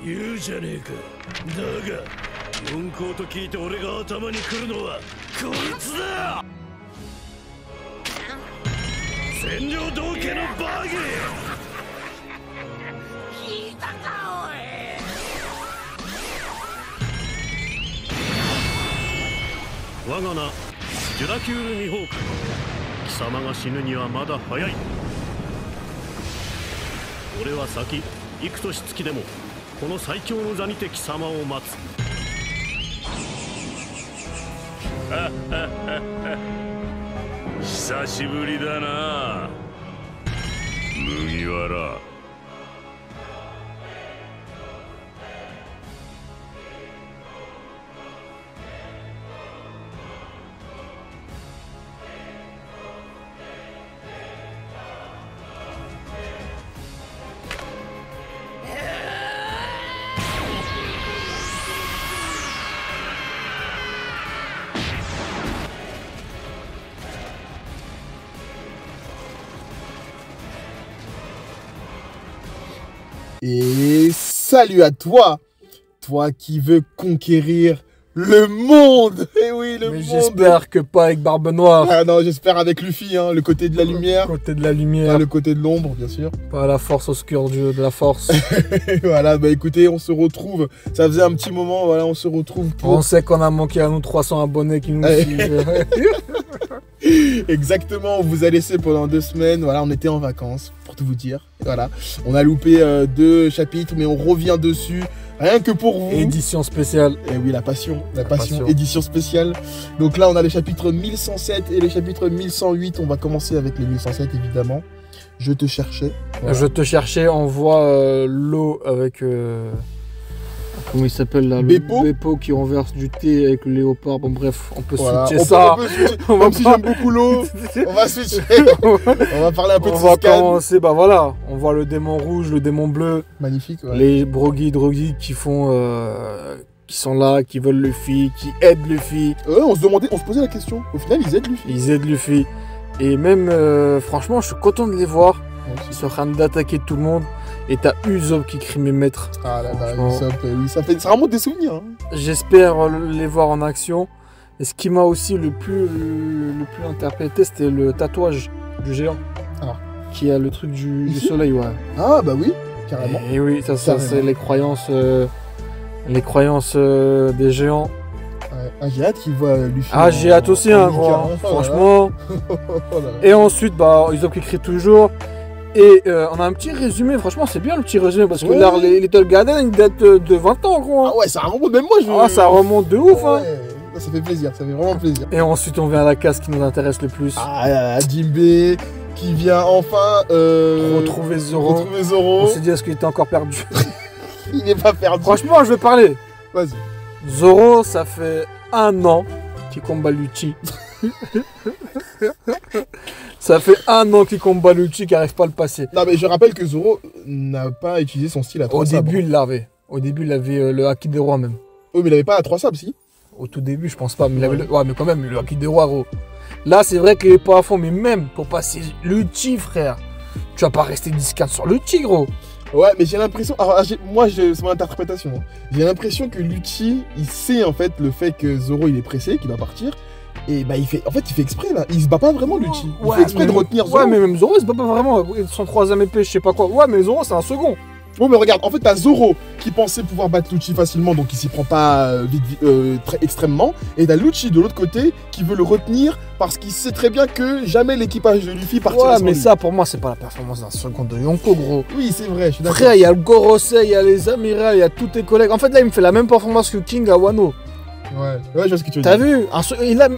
言うじゃねえか。だが四皇と聞いて俺が頭に来るのはこいつだ。占領道家のバギー。聞いたかおい。我が名ジュラキュールミホーク。貴様が死ぬにはまだ早い。俺は先幾年月でもこの最強の座にて貴様を待つ。久しぶりだな麦わら。Et salut à toi, toi qui veux conquérir le monde. Eh oui, le Mais monde. j'espère que pas avec Barbe Noire. Ah non, j'espère avec Luffy, hein, le côté de la lumière. Le côté de la lumière. Pas le côté de l'ombre, bien sûr. Pas la force obscure de la force. Voilà, bah écoutez, on se retrouve. Ça faisait un petit moment, voilà, on se retrouve pour... On sait qu'on a manqué à nous 300 abonnés qui nous suivent. Exactement, on vous a laissé pendant 2 semaines. Voilà, on était en vacances, pour tout vous dire. Voilà, on a loupé 2 chapitres, mais on revient dessus. Rien que pour vous. Édition spéciale. Et oui, la passion, édition spéciale. Donc là, on a le chapitre 1107 et le chapitre 1108. On va commencer avec les 1107, évidemment. Je te cherchais. Voilà. Je te cherchais, on voit l'eau avec... comment il s'appelle là? Beppo. Beppo qui renverse du thé avec le léopard. Bon bref, on peut Voilà. switcher ça. Même si j'aime beaucoup l'eau, on va switcher. On va parler un peu de On va Siscan. commencer, bah voilà. On voit le démon rouge, le démon bleu. Magnifique, ouais. Les droguis qui font... qui sont là, qui veulent Luffy, qui aident Luffy. On se posait la question. Au final, ils aident Luffy. Ils aident Luffy. Et même, franchement, je suis content de les voir. Ils sont en train d'attaquer tout le monde. Et t'as Usopp qui crie mes maîtres. Ah là là, Usopp, oui, ça remonte des souvenirs. Hein. J'espère les voir en action. Et ce qui m'a aussi le plus interprété, c'était le tatouage du géant. Ah. Qui a le truc du soleil, ouais. Ah bah oui, carrément. Et oui, ça c'est les croyances des géants. Ah, j'ai hâte qu'il voit Luffy. Ah, j'ai hâte aussi, hein, gros. Franchement. Et ensuite, bah, Usopp qui crie toujours. Et on a un petit résumé, franchement c'est bien le petit résumé parce que là les Little Garden il date de 20 ans gros. Ah ouais, ça remonte, même moi Ah, ça remonte de ouf hein. Ça fait plaisir, ça fait vraiment plaisir. Et ensuite on vient à la case qui nous intéresse le plus. Ah, Jinbei qui vient enfin retrouver Zoro. On s'est dit est-ce qu'il était encore perdu? Il n'est pas perdu. Franchement je vais parler. Vas-y. Zoro ça fait 1 an qu'il combat Lucci. Ça fait 1 an qu'il combat Lucci qui n'arrive pas à le passer. Non mais je rappelle que Zoro n'a pas utilisé son style à 3 sabres. Il l'avait. Au début il avait le Haki des rois même. Oui mais il avait pas à 3 sabres si. Au tout début je pense pas, mais il avait ouais mais quand même le Haki des rois gros. Là c'est vrai qu'il est pas à fond mais même pour passer Lucci frère, tu vas pas rester 10-15 sur Lucci gros. Ouais mais j'ai l'impression, moi c'est mon interprétation, hein. J'ai l'impression que Lucci il sait en fait le fait que Zoro il est pressé, qu'il va partir. Et bah il fait exprès là, il se bat pas vraiment Lucci. Il fait exprès de retenir Zoro. Ouais mais même Zoro il se bat pas vraiment, son 3ème épée je sais pas quoi. Ouais mais Zoro c'est un second. Bon mais regarde, en fait t'as Zoro qui pensait pouvoir battre Lucci facilement donc il s'y prend pas très extrêmement. Et t'as Lucci de l'autre côté qui veut le retenir parce qu'il sait très bien que jamais l'équipage de Luffy partira sans lui. Mais ça pour moi c'est pas la performance d'un second de Yonko gros. Oui c'est vrai, je suis d'accord. Frère il y a le Gorosei, il y a les Amiral, il y a tous tes collègues. En fait là il me fait la même performance que King à Wano. Ouais, je vois ce que tu veux dire. T'as vu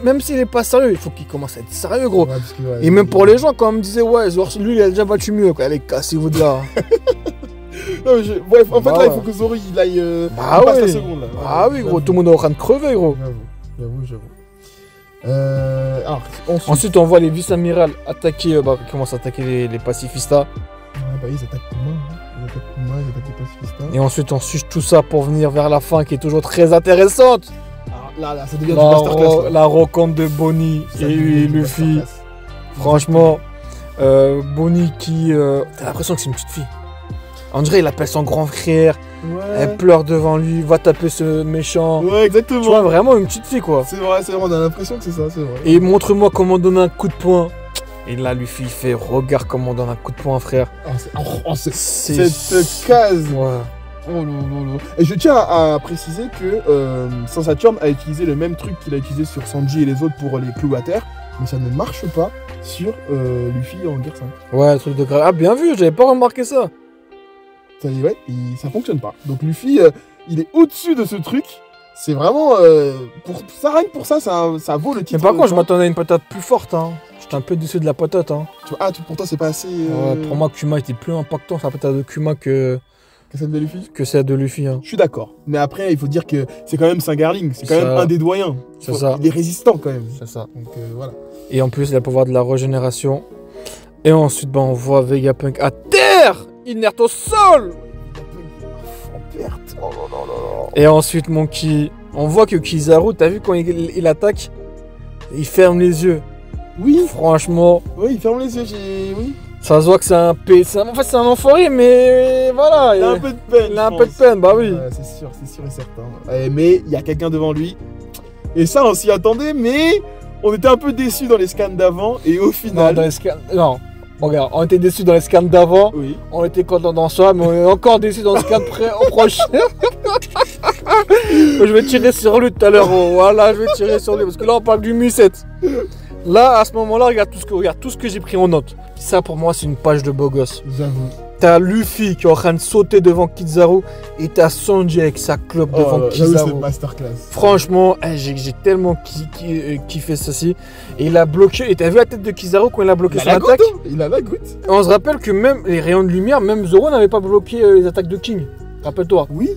même s'il est pas sérieux, il faut qu'il commence à être sérieux, gros. Ouais, parce que, ouais, et même pour les gens, quand on me disait, ouais, lui, il a déjà battu mieux, quoi. Allez, cassez-vous de là. Non, bref, en fait, là, il faut que Zoro, il aille passe la seconde, là. Ah oui, gros, tout le monde est en train de crever, gros. J'avoue. Alors, ensuite, on voit les vice-amirals attaquer, qui commencent à attaquer les pacifistas. Ouais, bah, ils attaquent Kuma, hein. Ils attaquent les pacifistas. Et ensuite, on suit tout ça pour venir vers la fin, qui est toujours très intéressante. Là, ça devient du masterclass. La rencontre de Bonnie et Luffy. Franchement, Bonnie qui... T'as l'impression que c'est une petite fille. On dirait il appelle son grand frère, elle pleure devant lui, va taper ce méchant. Ouais, exactement. Tu vois, vraiment une petite fille quoi. C'est vrai, on a l'impression que c'est ça, c'est vrai. Et montre-moi comment donner un coup de poing. Et là, Luffy il fait, regarde comment on donne un coup de poing, frère. Cette case. Ouais. Oh là là là. Et je tiens à préciser que Sansaturn a utilisé le même truc qu'il a utilisé sur Sanji et les autres pour les clous à terre, mais ça ne marche pas sur Luffy en Gear 5. Ouais, le truc de grave. Ah, bien vu, j'avais pas remarqué ça. Ça fonctionne pas. Donc Luffy, il est au-dessus de ce truc. C'est vraiment. Rien que pour ça, ça vaut le titre. Mais par contre, je m'attendais à une patate plus forte. Hein. J'étais un peu déçu de la patate. Hein. Pour toi, c'est pas assez. Ouais, pour moi, Kuma était plus impactant sur la patate de Kuma que celle de Luffy. Que celle de Luffy. Hein. Je suis d'accord. Mais après, il faut dire que c'est quand même Singarling. C'est quand même un des doyens. C'est ça. Il est résistant quand même. C'est ça. Donc voilà. Et en plus, il a le pouvoir de la régénération. Et ensuite, on voit Vegapunk à terre, inerte au sol. En perte. Oh là là là. Et ensuite, Monkey, on voit que Kizaru, t'as vu quand il attaque, il ferme les yeux. Oui. Franchement. Oui, il ferme les yeux. Oui. Ça se voit que c'est un P. En fait, c'est un enfoiré, mais voilà. Il a un peu de peine. Il a un peu de peine, bah oui. Ouais, c'est sûr et certain. Mais il y a quelqu'un devant lui. Et ça, on s'y attendait, mais on était un peu déçus dans les scans d'avant. Et au final. Non, dans les scans. Non. Regarde, on était déçus dans les scans d'avant. Oui. On était contents dans ça, mais on est encore déçus dans le scan prochain. Je vais tirer sur lui tout à l'heure. Voilà, je vais tirer sur lui. Parce que là, on parle du Musette. Là, à ce moment-là, regarde tout ce que j'ai pris en note. Ça, pour moi, c'est une page de beau gosse. J'avoue. T'as Luffy qui est en train de sauter devant Kizaru et t'as Sanji avec sa clope devant Kizaru. C'est masterclass. Franchement, j'ai tellement kiffé ceci. Et il a bloqué. Et t'as vu la tête de Kizaru quand il a bloqué son attaque? Il a la goutte. On se rappelle que même les rayons de lumière, même Zoro n'avait pas bloqué les attaques de King. Rappelle-toi. Oui.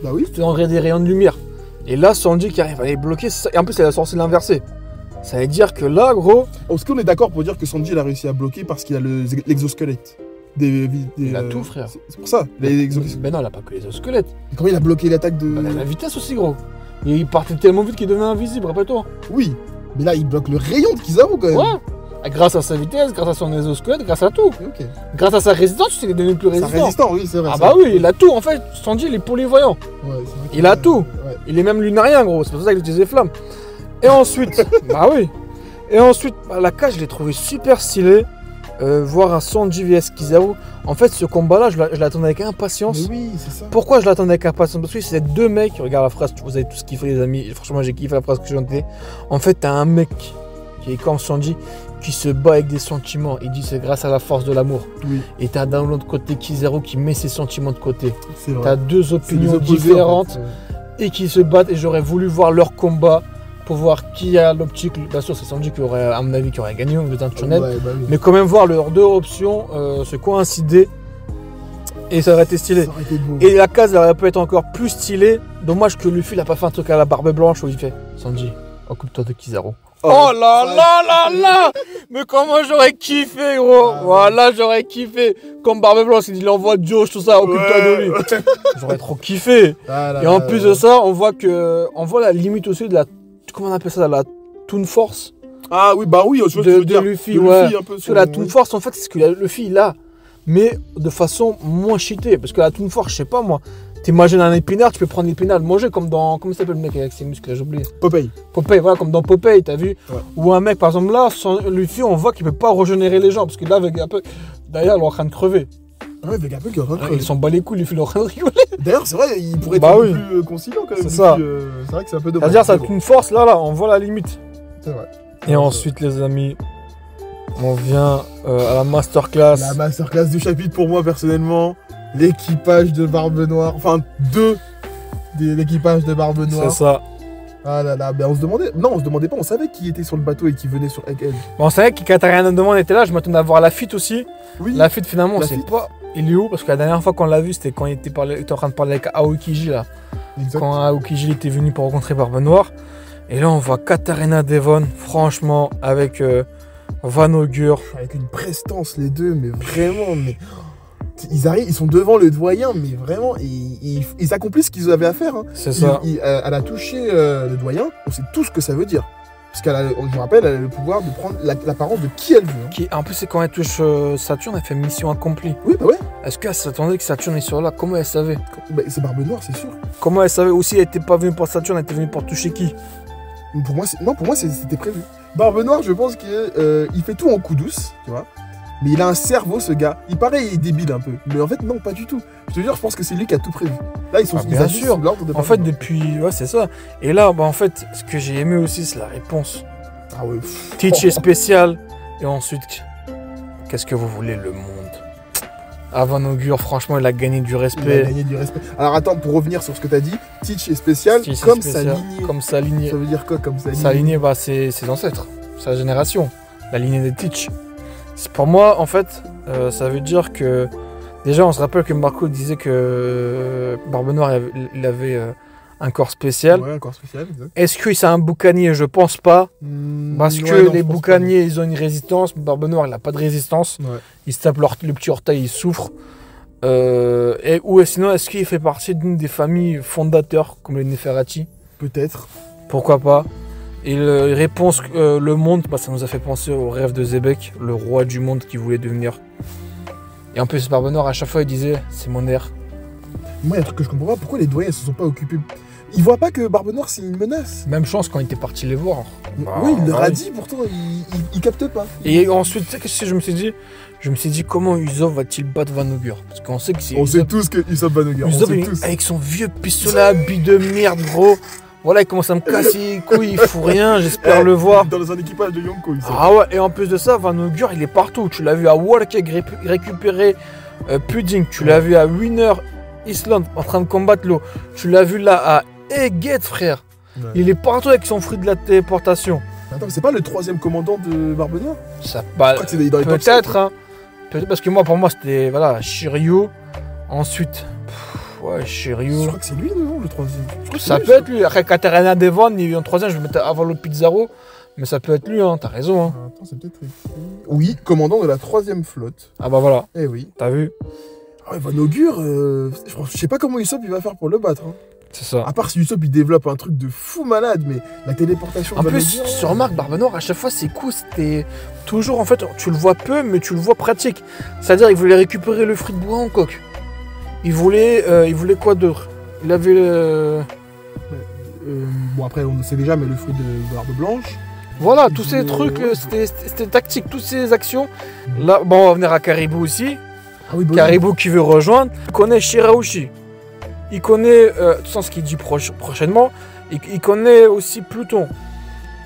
Bah oui. C'était en vrai des rayons de lumière. Et là, Sanji qui arrive à les bloquer. Et en plus, il a sorti l'inversé. Ça veut dire que là, gros. Est-ce qu'on est d'accord pour dire que Sanji il a réussi à bloquer parce qu'il a l'exosquelette il a tout, frère. C'est pour ça. Ben non, il a pas que les squelettes. Et comment il a bloqué l'attaque de. Ben, la vitesse aussi, gros. Et il partait tellement vite qu'il devenait invisible, rappelle-toi. Oui. Mais là, il bloque le rayon de Kizaru quand même. Ouais. Grâce à sa vitesse, grâce à son exosquelette, grâce à tout. Ok. Grâce à sa résistance, il est devenu plus résistant. Résistant, oui, c'est vrai. Ah bah oui, il a tout en fait. Sanji, il est polyvoyant. Ouais, c'est vrai. Il a tout. Ouais. Il est même lunarien, gros. C'est pour ça qu'il utilise les flammes. Et ensuite, bah oui. Et ensuite, la cage, je l'ai trouvé super stylé. Voir un Sanji vs Kizaru. En fait, ce combat-là, je l'attendais avec impatience. Mais oui, c'est ça. Pourquoi je l'attendais avec impatience? Parce que c'est deux mecs. Regarde la phrase, vous avez tous kiffé, les amis. Franchement, j'ai kiffé la phrase que je viens. En fait, t'as un mec qui est comme Sanji, qui se bat avec des sentiments. Il dit c'est grâce à la force de l'amour. Oui. Et t'as d'un autre côté Kizaru qui met ses sentiments de côté. C'est vrai. T'as deux opinions différentes en fait. Et qui se battent. Et j'aurais voulu voir leur combat. Pour voir qui a l'optique, bien sûr c'est Sanji qui aurait, à mon avis, qui aurait gagné le tunnel, bah oui. mais quand même voir leurs deux options se coïncider et ça aurait été stylé. Ça aurait été beau. Et la case elle aurait pu être encore plus stylée. Dommage que Luffy n'a pas fait un truc à la barbe blanche où il fait Sanji, occupe-toi de Kizaru. Oh là là là là. Mais comment j'aurais kiffé, gros. Voilà, j'aurais kiffé. Comme barbe blanche, il envoie Josh, tout ça, occupe-toi de lui. J'aurais trop kiffé. Et en plus de ça, on voit la limite aussi de la. Comment on appelle ça, la Toon Force? Ah oui, bah oui, je veux dire, Luffy, ouais. Sur la Toon Force, en fait, c'est ce que Luffy il a, mais de façon moins cheatée. Parce que la Toon Force, je sais pas moi, t'imagines un épinard, tu peux prendre l'épinard, le manger comme dans. Comment il s'appelle le mec avec ses muscles, j'ai oublié. Popeye. Popeye, voilà, comme dans Popeye, t'as vu? Ouais. Ou un mec, par exemple, là, Luffy, on voit qu'il peut pas régénérer les gens. Parce que là, Vegapunk, d'ailleurs, il est en train de crever. Ouais, Vegapunk est en train de crever. Ils s'en bat les couilles, Luffy, il est en train de rigoler. D'ailleurs, c'est vrai, il pourrait être plus conciliant quand même. C'est ça. C'est vrai que c'est un peu dommage. C'est-à-dire, ça a une force, là, on voit la limite. C'est vrai. Et ensuite, les amis, on vient à la masterclass. La masterclass du chapitre, pour moi, personnellement, l'équipage de Barbe Noire. Enfin, l'équipage de Barbe Noire. C'est ça. Ah là là, ben on se demandait pas, on savait qui était sur le bateau et qui venait sur Egghead. Bon, on savait que Katarina Demon était là, je m'attendais à voir Lafitte aussi. Oui. Lafitte, finalement, on sait pas. Il est où? Parce que la dernière fois qu'on l'a vu, c'était quand il était en train de parler avec Aokiji là. Exact. Quand Aokiji était venu pour rencontrer Barbe Noire. Et là, on voit Katarina Devon, franchement, avec Van Augur. Avec une prestance, les deux, mais vraiment, mais. Ils arrivent, ils sont devant le doyen, mais vraiment, ils accomplissent ce qu'ils avaient à faire. Hein. C'est ça. Elle a touché le doyen, on sait tout ce que ça veut dire. Parce je me rappelle, elle a le pouvoir de prendre l'apparence de qui elle veut. Hein. En plus, c'est quand elle touche Saturne, elle fait mission accomplie. Oui, bah ouais. Est-ce qu'elle s'attendait que Saturne est sur là? Comment elle savait? Bah, c'est Barbe Noire, c'est sûr. Comment elle savait aussi? Elle était pas venue pour Saturne, elle était venue pour toucher qui? Pour moi, c'était prévu. Barbe Noire, je pense qu'il fait tout en coup douce, tu vois. Mais il a un cerveau, ce gars. Il paraît il est débile un peu. Mais en fait, non, pas du tout. Je te jure, je pense que c'est lui qui a tout prévu. Là, bien sûr. En fait, depuis... Ouais, c'est ça. Et là, bah, en fait, ce que j'ai aimé aussi, c'est la réponse. Ah ouais. Teach est spécial. Et ensuite, qu'est-ce que vous voulez, le monde? Van Augure, franchement, il a gagné du respect. Il a gagné du respect. Alors attends, pour revenir sur ce que tu as dit, Teach est spécial comme sa lignée. Comme sa lignée. Ça veut dire quoi, comme sa lignée? Sa lignée, bah, c'est ses ancêtres, sa génération. La lignée des Teach. Pour moi, en fait, ça veut dire que... Déjà, on se rappelle que Marco disait que Barbe Noire, il avait un corps spécial. Ouais, un corps spécial, exact. Est-ce que c'est un boucanier? Je pense pas. Parce que non, les boucaniers, ils ont une résistance. Barbe Noire, il n'a pas de résistance. Ouais. Il se tape le petit orteil, il souffre. Sinon, est-ce qu'il fait partie d'une des familles fondateurs, comme les Neferati? Peut-être. Pourquoi pas? Et réponse, le monde, bah, ça nous a fait penser au rêve de Zebek, le roi du monde qui voulait devenir. Et en plus, Barbe Noire, à chaque fois, il disait, c'est mon air. Moi, il y a un truc que je comprends pas, pourquoi les doyens ne se sont pas occupés? Ils voient pas que Barbe Noire, c'est une menace. Même chance quand il était parti les voir. Oui, il leur a dit, pourtant, il capte pas. Et ensuite, tu sais qu'est-ce que je me suis dit? Je me suis dit, comment Usopp va-t-il battre Van Augure? Parce qu'on sait que c'est... On sait tous que Usopp Van Augure, Usopp, avec son vieux pistolet à billes de merde, gros. Voilà, il commence à me casser les couilles, il fout rien, j'espère le voir. Dans un équipage de Yonko, il Ah ouais, et en plus de ça, Van Augure, il est partout. Tu l'as vu à Warcake récupérer Pudding, tu l'as vu à Winner Island en train de combattre l'eau. Tu l'as vu là à Egghead, frère. Ouais. Il est partout avec son fruit de la téléportation. Attends, c'est pas le troisième commandant de Barbe Noire? Ça, bah, peut-être, hein. Peut-être parce que moi, pour moi, c'était voilà, Shiryu. Ensuite... Ouais, Shiryu. Je crois que c'est lui, non, le troisième. Ça peut être lui. Après, Katarina Devon, il est en troisième, je vais mettre avant le Pizarro. Mais ça peut être lui, hein, t'as raison. Hein. Attends, c'est peut-être écrit. Oui, commandant de la 3e flotte. Ah bah voilà. Eh oui. T'as vu? Ah ouais, Van Augure, je sais pas comment Usopp il va faire pour le battre. Hein. C'est ça. À part si Usopp il développe un truc de fou malade, mais la téléportation. En plus, tu remarques, Barbe Noire, à chaque fois, ses coups, c'était toujours, en fait, tu le vois peu, mais tu le vois pratique. C'est-à-dire, il voulait récupérer le fruit de bois en coque. Il voulait quoi d'autre? Il avait bon après on sait déjà, mais le fruit de Barbe Blanche. Voilà, tous ces trucs, c'était tactique, toutes ces actions. Là, bon, on va venir à Caribou aussi. Ah oui, Caribou qui veut rejoindre. Il connaît Shirahoshi. Il connaît, sans ce qu'il dit prochainement, il connaît aussi Pluton.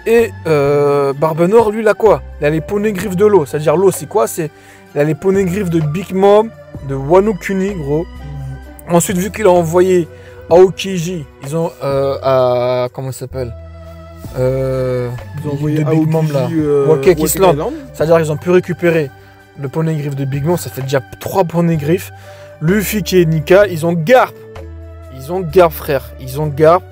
Et Barbe Noire, lui, il a quoi? Il a les poneglyphes de l'eau. C'est-à-dire l'eau, c'est quoi? Il a les poneglyphes de Big Mom, de Wano Kuni, gros. Ensuite, vu qu'il a envoyé Aokiji, ils ont comment ça s'appelle? Ils ont envoyé de Big Mom là, Warcake Island. C'est-à-dire qu'ils ont pu récupérer le poneglyphe de Big Mom, ça fait déjà 3 poneglyphes. Luffy qui est Nika, ils ont Garp. Ils ont Garp, frère. Ils ont Garp.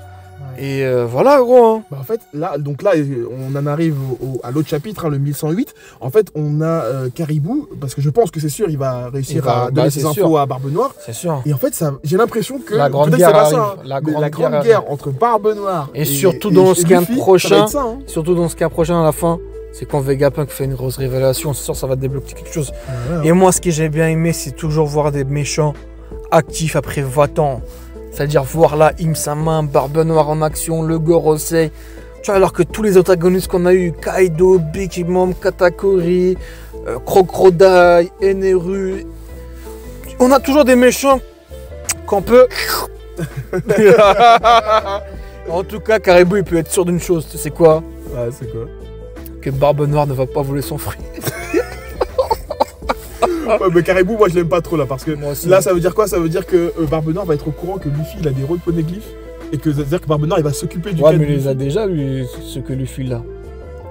Et voilà, gros. Hein. Bah en fait, là, on en arrive à l'autre chapitre, hein, le 1108. En fait, on a Caribou, parce que je pense que c'est sûr, il va réussir à donner ses infos à Barbe Noire. C'est sûr. Et en fait, j'ai l'impression que la grande guerre arrive. Ça, hein, la grande guerre entre Barbe Noire et surtout dans ce qu'un prochain, hein. Surtout dans ce qu'un prochain à la fin, c'est quand Vegapunk fait une grosse révélation. C'est sûr, ça va débloquer quelque chose. Ouais. Et moi, ce que j'ai bien aimé, c'est toujours voir des méchants actifs après 20 ans. C'est-à-dire voir là Im-sama, Barbe Noire en action, le Gorosei. Tu vois, alors que tous les antagonistes qu'on a eu, Kaido, Big Mom, Katakuri, Crocodile, Eneru, on a toujours des méchants qu'on peut... En tout cas, Caribou, il peut être sûr d'une chose, tu sais quoi? Ah, c'est quoi? Que Barbe Noire ne va pas voler son fruit. Ouais, mais Caribou, moi je l'aime pas trop là, parce que là ça veut dire quoi? Ça veut dire que Barbe Noire va être au courant que Luffy il a des rôles poneglyphes et que ça veut dire que Barbe Noire il va s'occuper du ouais, mais il les a déjà lui, ce que Luffy là.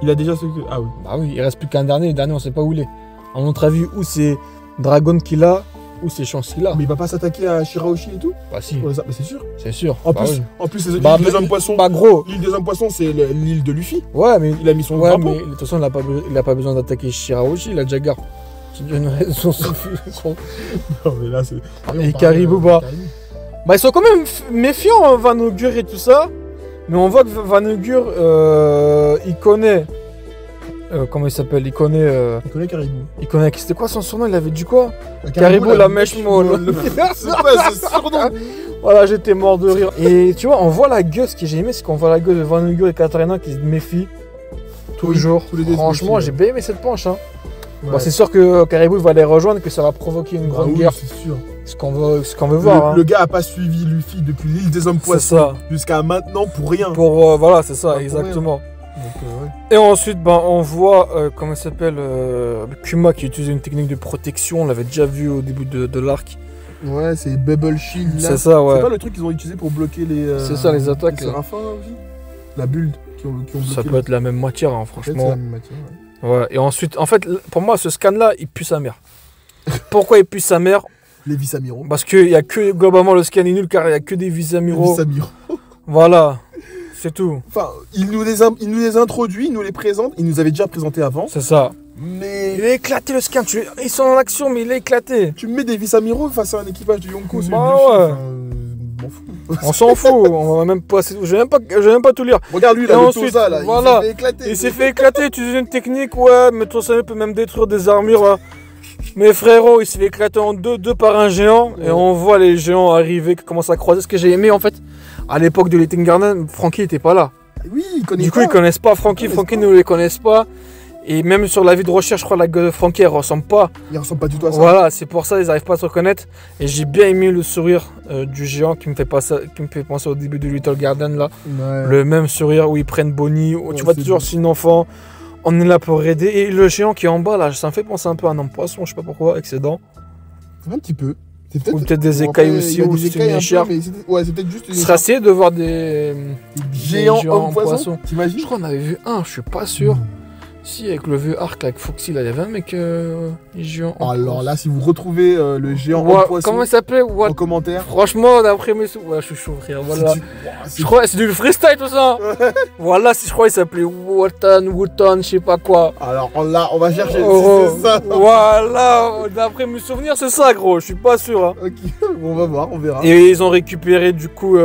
Il a déjà ce que. Ah oui. Bah oui, il reste plus qu'un dernier, le dernier on sait pas où il est. À notre avis, où c'est Dragon qui l'a, ou c'est Chance qui l'a. Mais il va pas s'attaquer à Shirahoshi et tout? Bah si. Ouais, mais c'est sûr. C'est sûr. En bah plus, oui. l'île des hommes poissons. Bah gros. L'île des hommes poissons, c'est l'île de Luffy. Ouais, mais il a mis son ouais, drapeau. mais de toute façon, il a pas besoin d'attaquer Shirahoshi, il a déjà Garp. C'est une raison Non, mais là, c'est. Et Caribou, bah ils sont quand même méfiants, hein, Van Augure et tout ça. Mais on voit que Vanugur, il connaît. Comment il s'appelle? Il connaît Caribou. Il connaît. C'était quoi son surnom? Il avait dit quoi? Caribou la mèche molle. C'est quoi ce surnom? Voilà, j'étais mort de rire. Et tu vois, on voit la gueule. Ce que j'ai aimé, c'est qu'on voit la gueule de Vanugur et Katarina qui se méfient. Toujours. tous les deux Franchement, se méfient, j'ai bien aimé cette planche. Hein. Ouais. Bon, c'est sûr que Caribou va les rejoindre, que ça va provoquer une grande oui, guerre. c'est sûr. Ce qu'on veut voir. Hein. Le gars a pas suivi Luffy depuis l'île des hommes C'est poissons ça. jusqu'à maintenant pour rien. Voilà, c'est ça, Pas pour exactement. Donc, ouais. Et ensuite, on voit, comment il s'appelle, Kuma qui utilise une technique de protection. On l'avait déjà vu au début de l'arc. Ouais, c'est Bubble Shield là. C'est ça, ouais. C'est pas le truc qu'ils ont utilisé pour bloquer les. C'est ça, les attaques, Les là. séraphins là aussi. La bulle qui ont bloqué. Ça peut être la même matière, hein, Peut-être c'est franchement. la même matière, ouais. Ouais. Et ensuite, en fait, pour moi, ce scan-là, il pue sa mère. Pourquoi il pue sa mère? Les vice-amiraux. Parce qu'il y a que, globalement, le scan est nul car il y a que des vice-amiraux. Les vice-amiraux. Voilà, c'est tout. Enfin, il nous les introduit, il nous les présente. Il nous avait déjà présenté avant. C'est ça. Mais Il a éclaté le scan. Ils sont en action, mais il a éclaté. tu mets des vice-amiraux face à un équipage de Yonko, c'est Bah une bullshit, ouais. enfin, m'en fous. On s'en fout. On va même pas. Je vais même pas tout lire. Regarde lui là, Et le ensuite, Tosa là, voilà. il s'est fait éclater. Il s'est fait éclater, utiliser une technique, ouais, mais ton salut peut même détruire des armures. Là. Mais frérot, il s'est fait éclater en deux par un géant, et Ouais. on voit les géants arriver, qui commencent à croiser. Ce que j'ai aimé en fait, à l'époque de Letting Garden, Frankie était pas là. Oui, il connaît Du coup, pas. ils connaissent pas Frankie, Ils Frankie ne les connaissent pas. Et même sur la vie de recherche, je crois que la gueule de Frankie, elle ressemble pas. Il ressemble pas du tout à ça. Voilà, c'est pour ça ils arrivent pas à se reconnaître. Et j'ai bien aimé le sourire du géant qui me fait penser au début de Little Garden là. Ouais. Le même sourire où ils prennent Bonnie, où Ouais, tu vois c'est toujours bon. c'est une enfant, on est là pour aider. Et le géant qui est en bas là, ça me fait penser un peu à un homme poisson, je sais pas pourquoi, avec ses dents. Un petit peu. C'est Ou peut-être des écailles aussi, il y a ou des c'est écailles une un peu, écharpe. mais ouais, c'est peut-être juste une Ce serait écharpe. assez de voir des Géant géants homme poisson. poissons. T'imagines? Je crois qu'on avait vu un, je suis pas sûr. Si, avec le vieux arc là, avec Foxy, là, il y avait un mec géant. Alors là, si vous retrouvez le géant Ouais, homme poisson comment il s'appelait? en commentaire. Franchement, d'après mes sous, ouais, je suis chaud, frère. Voilà. C'est Je crois c'est du freestyle tout ça. Voilà, je crois qu'il s'appelait Wotan, je sais pas quoi. Alors là, on va chercher. Oh, Si c'est ça. voilà, d'après mes souvenirs, c'est ça, gros. Je suis pas sûr. Hein. Ok, on va voir, on verra. Et ils ont récupéré du coup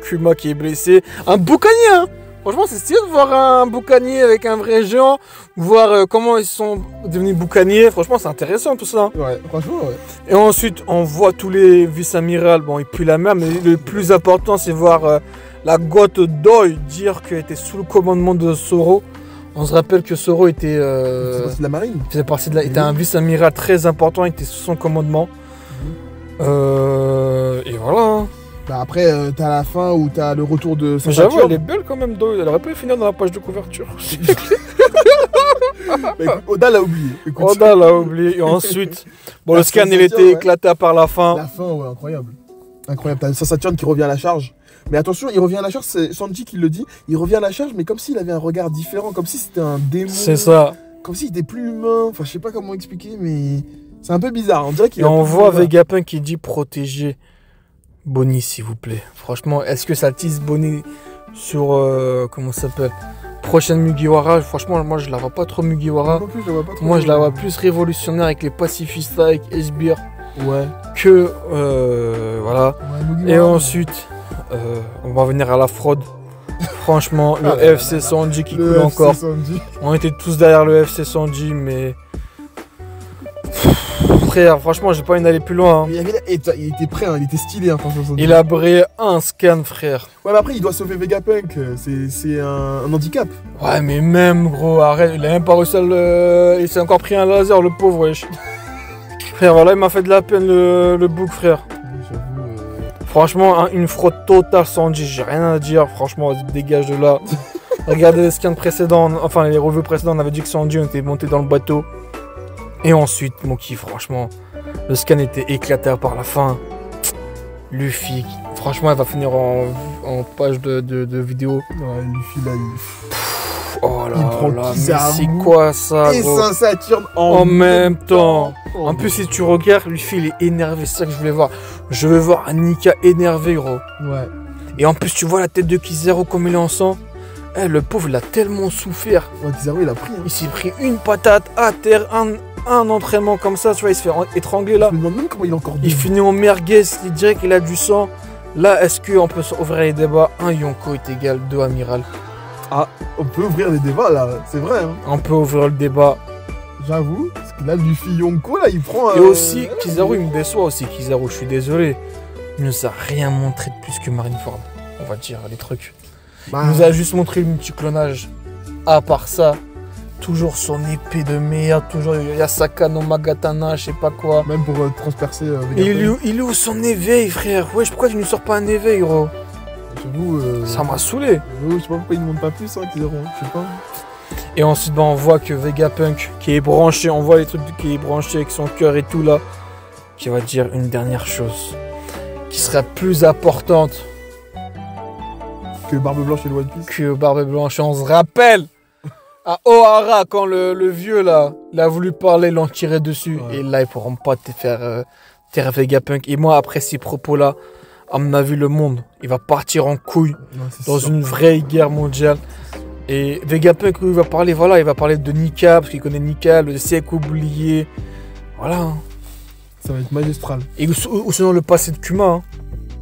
Kuma qui est blessé. Un boucanier, hein. Franchement, c'est stylé de voir un boucanier avec un vrai géant, voir comment ils sont devenus boucaniers. Franchement, c'est intéressant tout ça. Ouais, franchement, ouais. Et ensuite, on voit tous les vice-amirals. Bon, ils puent la mer, mais le plus important, c'est voir la goth Doi dire qu'elle était sous le commandement de Zoro. On se rappelle que Zoro était, C'est parti de la marine. faisait partie de était un vice-amiral très important, il était sous son commandement. Et voilà. Hein. Bah après, t'as la fin où t'as le retour de Mais j'avoue, elle est belle quand même, Doi. Elle aurait pu finir dans la page de couverture. Bah, écoute, Oda l'a oublié. Écoute, Oda l'a oublié. Et ensuite, bon, La le scan, il sensation, était ouais. éclaté par la fin. la fin, ouais, incroyable. Incroyable. T'as Saturne qui revient à la charge. Mais attention, il revient à la charge, c'est Sanji qui le dit. Il revient à la charge, mais comme s'il avait un regard différent, comme si c'était un démon. C'est ça. Comme s'il était plus humain. Enfin, je sais pas comment expliquer, mais c'est un peu bizarre. On dirait qu'il Et a on plus voit de- Vegapunk qui dit protéger Bonnie, s'il vous plaît. Franchement, est-ce que ça tease Bonnie sur. Comment ça s'appelle? Prochaine Mugiwara? Franchement, moi je la vois pas trop Mugiwara. Non plus, je la vois pas trop. Moi je la vois plus révolutionnaire avec les pacifistes, avec Esbir, Ouais. que. Voilà. Ouais, Mugiwara, Et ouais. ensuite, on va venir à la fraude. Franchement, le Ah là FC là. Sanji qui Le coule FC encore. Sanji. On était tous derrière le FC Sanji, mais. Frère, franchement, j'ai pas envie d'aller plus loin. Hein. Mais il était prêt, hein, il était stylé. Hein, franchement, Sanji. Il a brillé un scan, frère. Ouais, mais après, il doit sauver Vegapunk. C'est un handicap. Ouais, mais même, gros, arrête. Il a même pas réussi à le. Il s'est encore pris un laser, le pauvre, wesh. Frère, voilà, il m'a fait de la peine le bouc, frère. J'avoue. Franchement, hein, une fraude totale, Sanji, j'ai rien à dire. Franchement, dégage de là. Regardez les scans précédents, enfin les revues précédentes, on avait dit que Sanji on était monté dans le bateau. Et ensuite, mon kiff, franchement, le scan était éclaté par la fin. Luffy, franchement, elle va finir en page de vidéo. Ouais, Luffy, là, Oh là Il prend le là, mais Kizaru c'est quoi ça, et gros? Saturne En même temps. Oh, En plus, si tu regardes, Luffy, il est énervé, c'est ça que je voulais voir. Je veux voir Nika énervé, gros. Ouais. Et en plus, tu vois la tête de Kizaru comme il est en sang. Eh, le pauvre, il a tellement souffert. Ouais, Kizaru, il a pris. Hein. Il s'est pris une patate à terre, un entraînement comme ça, tu vois, il se fait étrangler là. Je me demande même comment il est encore Il debout. finit en merguez, il dirait qu'il a du sang. Là, est-ce qu'on peut ouvrir les débats? 1 Yonko est égal 2 Amiral. Ah, on peut ouvrir les débats là, c'est vrai. Hein. On peut ouvrir le débat. J'avoue, parce que là, Luffy Yonko, là, il prend. Et aussi, Kizaru, il me déçoit aussi. Kizaru, je suis désolé. Il nous a rien montré de plus que Marineford. On va dire les trucs. Bah, Il nous a juste montré le multiclonage. À part ça, toujours son épée de merde, toujours Yasaka no Magatana, je sais pas quoi. Même pour transpercer. Et il est où son éveil, frère? Wesh, pourquoi tu ne sors pas un éveil, gros? J'avoue. Ça m'a saoulé. Je sais pas pourquoi il ne monte pas plus, hein, Kizaru. Je sais pas. Et ensuite, bah, on voit que Vegapunk, qui est branché, on voit les trucs qui est branché avec son cœur et tout là, qui va dire une dernière chose, qui sera plus importante Que Barbe Blanche et le One Piece. que Barbe Blanche. On se rappelle à Ohara, quand le vieux là, il a voulu parler, l'ont tiré dessus. Ouais. Et là, ils pourront pas te faire taire Vegapunk. Et moi, après ces propos-là, à mon avis, le monde, il va partir en couille Non, c'est dans sûr. une vraie guerre mondiale. Et Vegapunk, il va parler, voilà, il va parler de Nika, parce qu'il connaît Nika, le siècle oublié. Voilà. Hein. Ça va être magistral. Et ou sinon le passé de Kuma. Hein.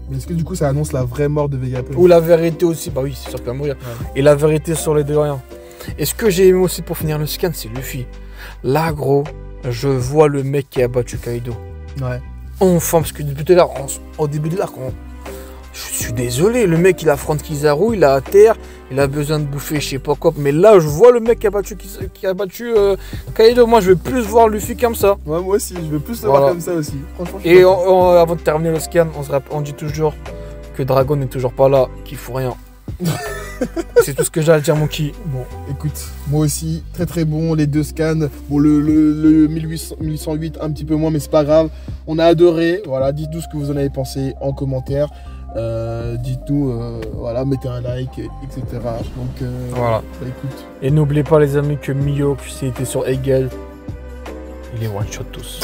Mais est-ce que du coup, ça annonce la vraie mort de Vegapunk? Ou la vérité aussi. Bah oui, c'est sûr qu'il va mourir. Ouais. Et la vérité sur les deux rien. Et ce que j'ai aimé aussi pour finir le scan, c'est Luffy. Là, gros, je vois le mec qui a battu Kaido. Ouais. Enfin, parce que depuis tout à l'heure, au début de l'arc, je suis désolé, le mec il affronte Kizaru, il est à terre, il a besoin de bouffer, je sais pas quoi. Mais là, je vois le mec qui a battu Kaido. Moi, je veux plus voir Luffy comme ça. Ouais, moi aussi, je veux plus le Voilà. voir comme ça aussi. Franchement, je suis Et d'accord. avant de terminer le scan, on dit toujours que Dragon n'est toujours pas là, qu'il fout rien. C'est tout ce que j'ai à dire, mon qui. Bon, écoute, moi aussi, très très bon, les deux scans. Bon, le 1808, un petit peu moins, mais c'est pas grave. On a adoré. Voilà, dites-nous ce que vous en avez pensé en commentaire. Dites-nous, voilà, mettez un like, etc. Donc, Voilà. bah, écoute. Et n'oubliez pas, les amis, que Mio, s'il était sur Egel, il est one shot tous.